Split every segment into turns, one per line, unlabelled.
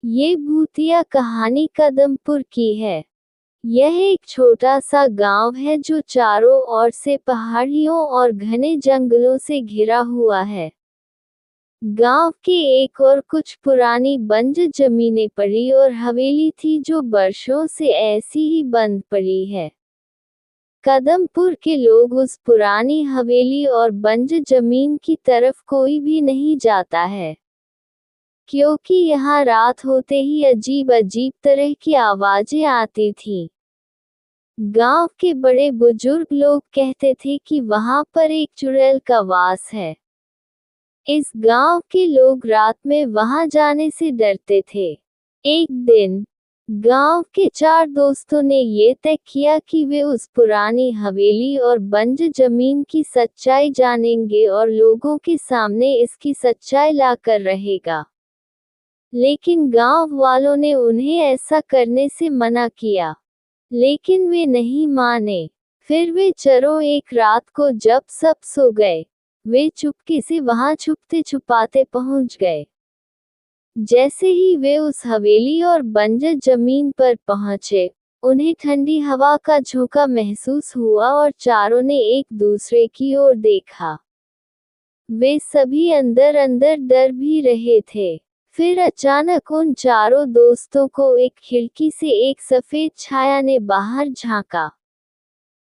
ये भूतिया कहानी कदमपुर की है। यह एक छोटा सा गांव है जो चारों ओर से पहाड़ियों और घने जंगलों से घिरा हुआ है। गांव के एक और कुछ पुरानी बंजर जमीनें पड़ी और हवेली थी जो वर्षों से ऐसी ही बंद पड़ी है। कदमपुर के लोग उस पुरानी हवेली और बंजर जमीन की तरफ कोई भी नहीं जाता है, क्योंकि यहाँ रात होते ही अजीब अजीब तरह की आवाजें आती थीं। गांव के बड़े बुजुर्ग लोग कहते थे कि वहां पर एक चुड़ैल का वास है। इस गांव के लोग रात में वहां जाने से डरते थे। एक दिन गांव के 4 दोस्तों ने ये तय किया कि वे उस पुरानी हवेली और बंजर जमीन की सच्चाई जानेंगे और लोगों के सामने इसकी सच्चाई लाकर रहेगा। लेकिन गांव वालों ने उन्हें ऐसा करने से मना किया, लेकिन वे नहीं माने। फिर वे चरों एक रात को जब सब सो गए, वे चुपके से वहां छुपते छुपाते पहुंच गए। जैसे ही वे उस हवेली और बंजर जमीन पर पहुंचे, उन्हें ठंडी हवा का झोंका महसूस हुआ और चारों ने एक दूसरे की ओर देखा। वे सभी अंदर अंदर डर भी रहे थे। फिर अचानक उन चारों दोस्तों को एक खिड़की से एक सफेद छाया ने बाहर झांका।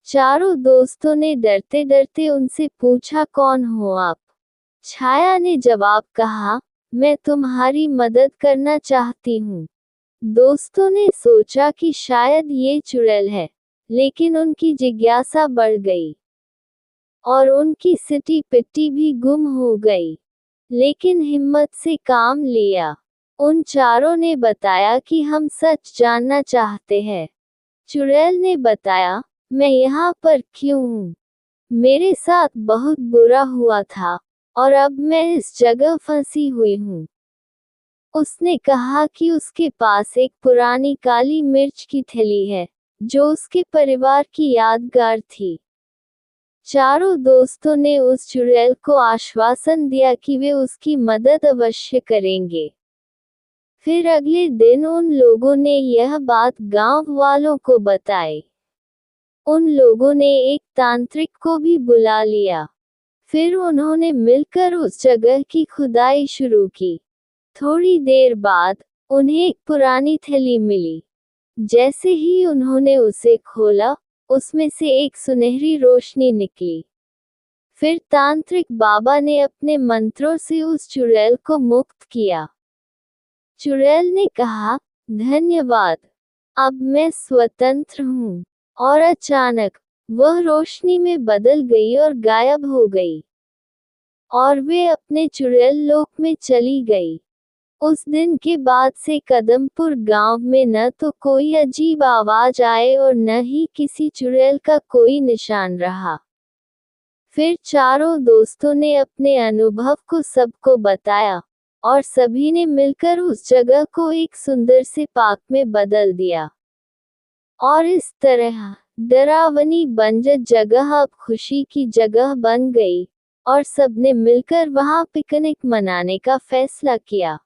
चारों दोस्तों ने डरते डरते उनसे पूछा, कौन हो आप? छाया ने जवाब कहा, मैं तुम्हारी मदद करना चाहती हूँ। दोस्तों ने सोचा कि शायद ये चुड़ैल है, लेकिन उनकी जिज्ञासा बढ़ गई और उनकी सिटी पिट्टी भी गुम हो गई। लेकिन हिम्मत से काम लिया। उन चारों ने बताया कि हम सच जानना चाहते हैं। चुड़ैल ने बताया, मैं यहाँ पर क्यों हूँ? मेरे साथ बहुत बुरा हुआ था और अब मैं इस जगह फंसी हुई हूँ। उसने कहा कि उसके पास एक पुरानी काली मिर्च की थैली है, जो उसके परिवार की यादगार थी। चारों दोस्तों ने उस चुड़ैल को आश्वासन दिया कि वे उसकी मदद अवश्य करेंगे। फिर अगले दिन उन लोगों ने यह बात गांव वालों को बताई। उन लोगों ने एक तांत्रिक को भी बुला लिया। फिर उन्होंने मिलकर उस जगह की खुदाई शुरू की। थोड़ी देर बाद उन्हें एक पुरानी थैली मिली। जैसे ही उन्होंने उसे खोला, उसमें से एक सुनहरी रोशनी निकली। फिर तांत्रिक बाबा ने अपने मंत्रों से उस चुड़ैल को मुक्त किया। चुड़ैल ने कहा, धन्यवाद, अब मैं स्वतंत्र हूँ। और अचानक वह रोशनी में बदल गई और गायब हो गई, और वे अपने चुड़ैल लोक में चली गई। उस दिन के बाद से कदमपुर गांव में न तो कोई अजीब आवाज आए और न ही किसी चुड़ैल का कोई निशान रहा। फिर चारों दोस्तों ने अपने अनुभव को सबको बताया, और सभी ने मिलकर उस जगह को एक सुंदर से पार्क में बदल दिया। और इस तरह डरावनी बंजर जगह अब खुशी की जगह बन गई, और सबने मिलकर वहां पिकनिक मनाने का फैसला किया।